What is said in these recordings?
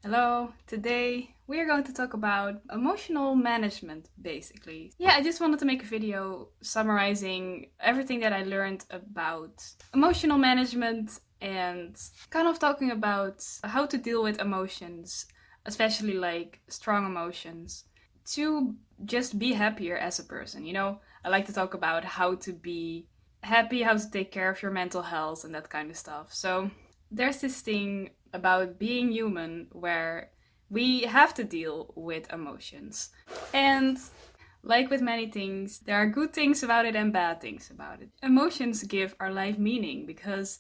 Hello, today we are going to talk about emotional management basically. Yeah, I just wanted to make a video summarizing everything that I learned about emotional management and kind of talking about how to deal with emotions, especially like strong emotions, to just be happier as a person. I like to talk about how to be happy, how to take care of your mental health, and that kind of stuff. So, there's this thing about being human where we have to deal with emotions. And like with many things, there are good things about it and bad things about it. Emotions give our life meaning because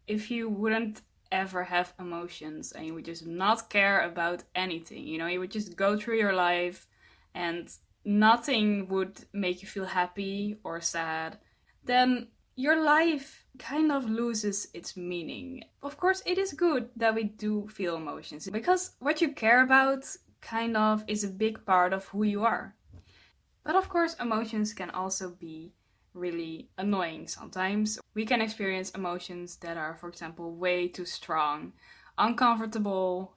if you wouldn't ever have emotions and you would just not care about anything, you would just go through your life and nothing would make you feel happy or sad, then your life kind of loses its meaning. Of course, it is good that we do feel emotions because what you care about kind of is a big part of who you are. But of course, emotions can also be really annoying sometimes. We can experience emotions that are, for example, way too strong, uncomfortable,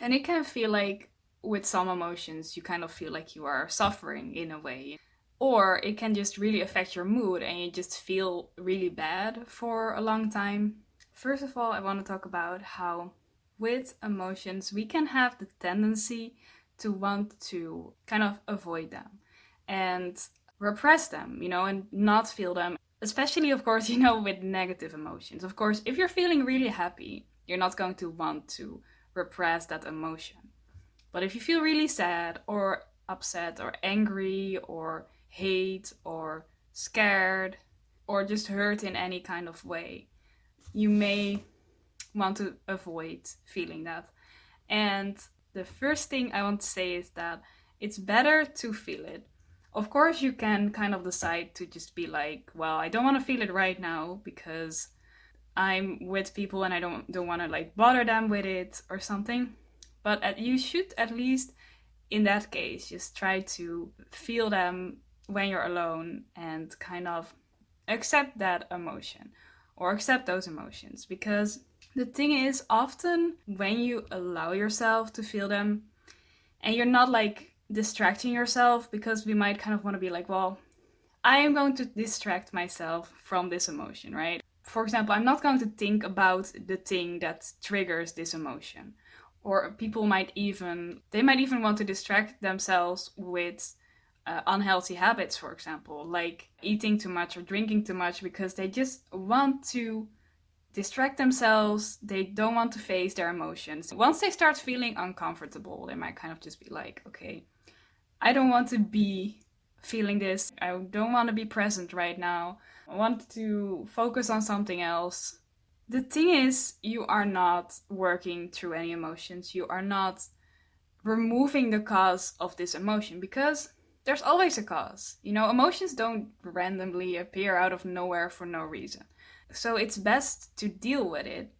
and it can feel like with some emotions you kind of feel like you are suffering in a way. Or it can just really affect your mood and you just feel really bad for a long time. First of all, I want to talk about how with emotions we can have the tendency to want to kind of avoid them and repress them, and not feel them. Especially, of course, with negative emotions. Of course, if you're feeling really happy, you're not going to want to repress that emotion. But if you feel really sad or upset or angry or hate or scared or just hurt in any kind of way, you may want to avoid feeling that. And the first thing I want to say is that it's better to feel it. Of course, you can kind of decide to just be like, well, I don't want to feel it right now because I'm with people and I don't want to like bother them with it or something. But you should at least in that case just try to feel them when you're alone and kind of accept that emotion or accept those emotions, because the thing is, often when you allow yourself to feel them and you're not like distracting yourself, because we might kind of want to be like, well, I am going to distract myself from this emotion, right? For example, I'm not going to think about the thing that triggers this emotion. Or people might even want to distract themselves with unhealthy habits, for example, like eating too much or drinking too much, because they just want to distract themselves. They don't want to face their emotions. Once they start feeling uncomfortable, they might kind of just be like, okay, I don't want to be feeling this. I don't want to be present right now. I want to focus on something else. The thing is, you are not working through any emotions. You are not removing the cause of this emotion, because there's always a cause. Emotions don't randomly appear out of nowhere for no reason. So it's best to deal with it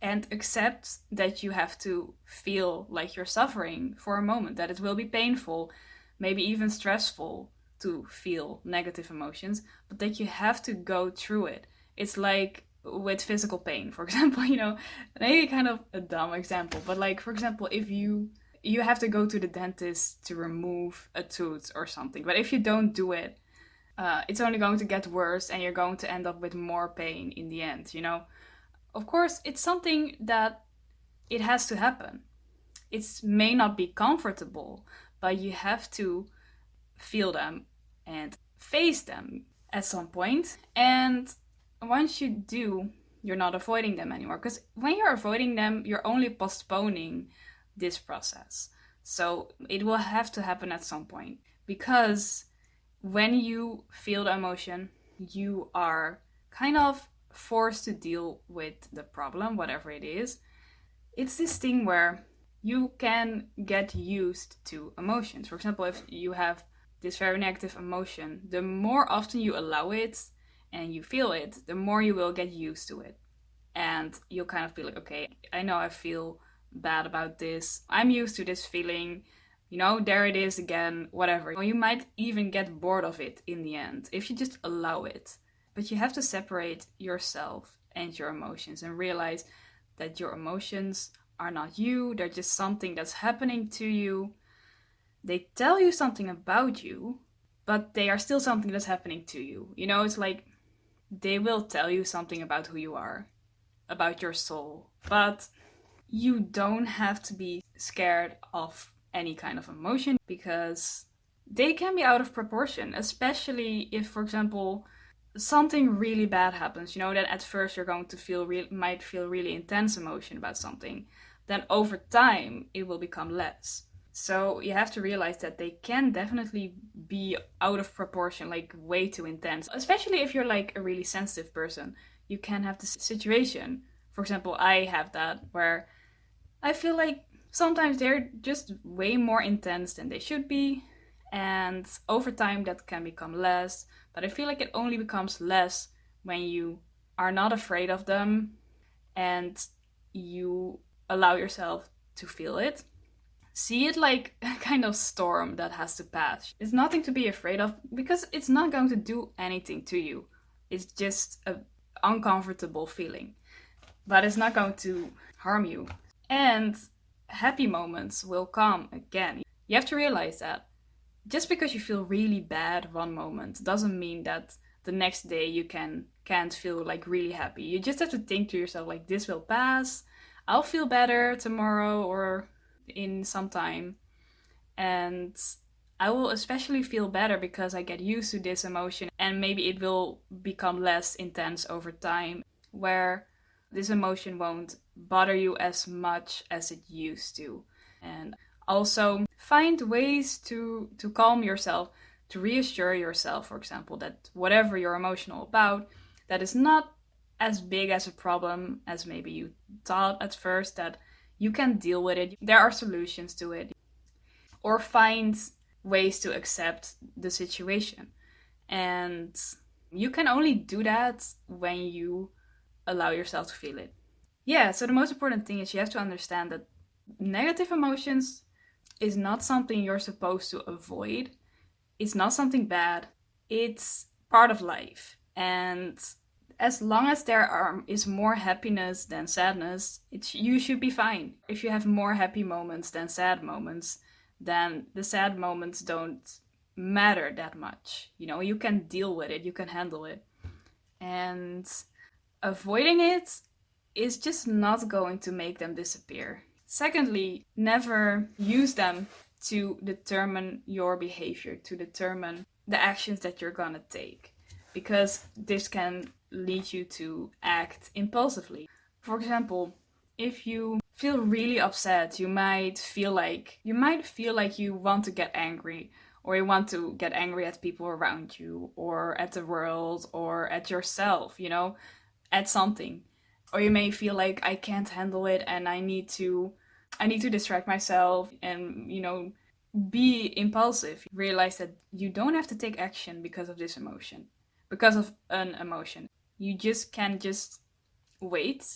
and accept that you have to feel like you're suffering for a moment, that it will be painful, maybe even stressful to feel negative emotions, but that you have to go through it. It's like with physical pain, for example, maybe kind of a dumb example, but like, for example, if you have to go to the dentist to remove a tooth or something, but if you don't do it, it's only going to get worse and you're going to end up with more pain in the end. Of course, it's something that it has to happen. It may not be comfortable, but you have to feel them and face them at some point. And once you do, you're not avoiding them anymore. Because when you're avoiding them, you're only postponing this process. So it will have to happen at some point. Because when you feel the emotion, you are kind of forced to deal with the problem, whatever it is. It's this thing where you can get used to emotions. For example, if you have this very negative emotion, the more often you allow it and you feel it, the more you will get used to it. And you'll kind of be like, okay, I know I feel bad about this. I'm used to this feeling. There it is again, whatever. Or you might even get bored of it in the end if you just allow it. But you have to separate yourself and your emotions and realize that your emotions are not you, they're just something that's happening to you. They tell you something about you, but they are still something that's happening to you. You know, it's like they will tell you something about who you are, about your soul, but you don't have to be scared of any kind of emotion because they can be out of proportion, especially if, for example, something really bad happens. You know, that at first you're going to might feel really intense emotion about something. Then over time, it will become less. So you have to realize that they can definitely be out of proportion, like way too intense. Especially if you're like a really sensitive person, you can have this situation. For example, I have that where I feel like sometimes they're just way more intense than they should be, and over time that can become less. But I feel like it only becomes less when you are not afraid of them and you allow yourself to feel it. See it like a kind of storm that has to pass. It's nothing to be afraid of because it's not going to do anything to you. It's just an uncomfortable feeling, but it's not going to harm you. And happy moments will come again. You have to realize that just because you feel really bad one moment doesn't mean that the next day you can't feel like really happy. You just have to think to yourself like, this will pass. I'll feel better tomorrow or in some time, and I will especially feel better because I get used to this emotion, and maybe it will become less intense over time, where this emotion won't bother you as much as it used to. And also find ways to calm yourself, to reassure yourself, for example, that whatever you're emotional about, that is not as big as a problem as maybe you thought at first, that you can deal with it. There are solutions to it. Or find ways to accept the situation. And you can only do that when you allow yourself to feel it. Yeah, so the most important thing is you have to understand that negative emotions is not something you're supposed to avoid. It's not something bad. It's part of life. And as long as there is more happiness than sadness, you should be fine. If you have more happy moments than sad moments, then the sad moments don't matter that much. You know, you can deal with it, you can handle it. And avoiding it is just not going to make them disappear. Secondly, never use them to determine your behavior, to determine the actions that you're gonna take, because this can lead you to act impulsively. For example, if you feel really upset, you might feel like you want to get angry, or you want to get angry at people around you, or at the world, or at yourself, you know, at something. Or you may feel like, I can't handle it and I need to distract myself and, you know, be impulsive. Realize that you don't have to take action because of this emotion, because of an emotion. You can wait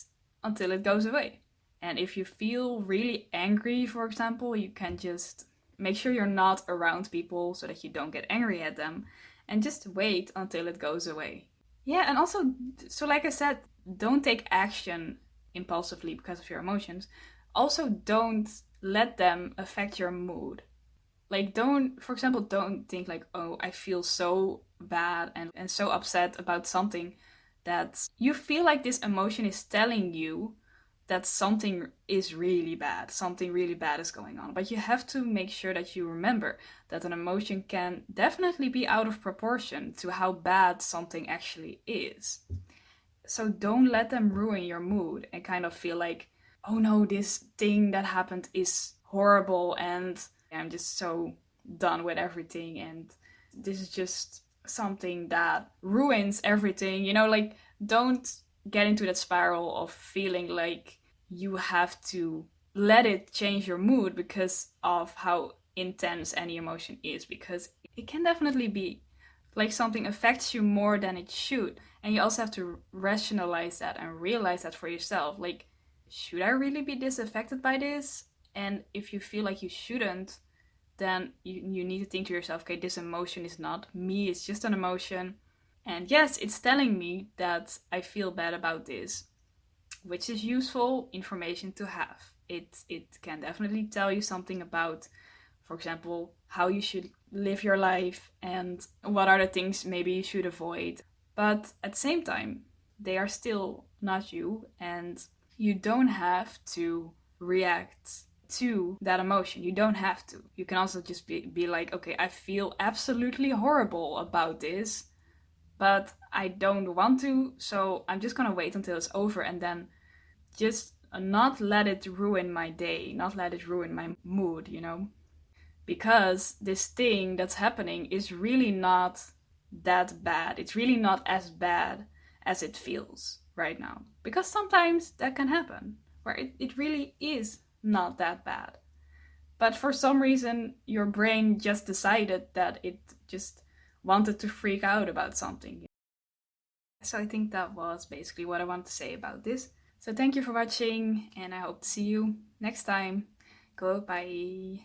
until it goes away. And if you feel really angry, for example, you can just make sure you're not around people so that you don't get angry at them, and just wait until it goes away. Yeah, and also, so like I said, don't take action impulsively because of your emotions. Also, don't let them affect your mood. Like, for example, don't think like, oh, I feel so bad and so upset about something, that you feel like this emotion is telling you that something is really bad, something really bad is going on. But you have to make sure that you remember that an emotion can definitely be out of proportion to how bad something actually is. So don't let them ruin your mood and kind of feel like, oh no, this thing that happened is horrible and I'm just so done with everything and this is just something that ruins everything. You know, like, don't get into that spiral of feeling like you have to let it change your mood because of how intense any emotion is, because it can definitely be like something affects you more than it should. And you also have to rationalize that and realize that for yourself. Like, should I really be this affected by this? And if you feel like you shouldn't, then you need to think to yourself, okay, this emotion is not me, it's just an emotion. And yes, it's telling me that I feel bad about this, which is useful information to have. It can definitely tell you something about, for example, how you should live your life and what are the things maybe you should avoid. But at the same time, they are still not you, and you don't have to react to that emotion. You don't have to. You can also just be like, okay, I feel absolutely horrible about this, but I don't want to, so I'm just gonna wait until it's over and then just not let it ruin my day, not let it ruin my mood, you know? Because this thing that's happening is really not that bad. It's really not as bad as it feels right now. Because sometimes that can happen, where it really is not that bad. But for some reason, your brain just decided that it just wanted to freak out about something. So I think that was basically what I wanted to say about this. So thank you for watching, and I hope to see you next time. Goodbye.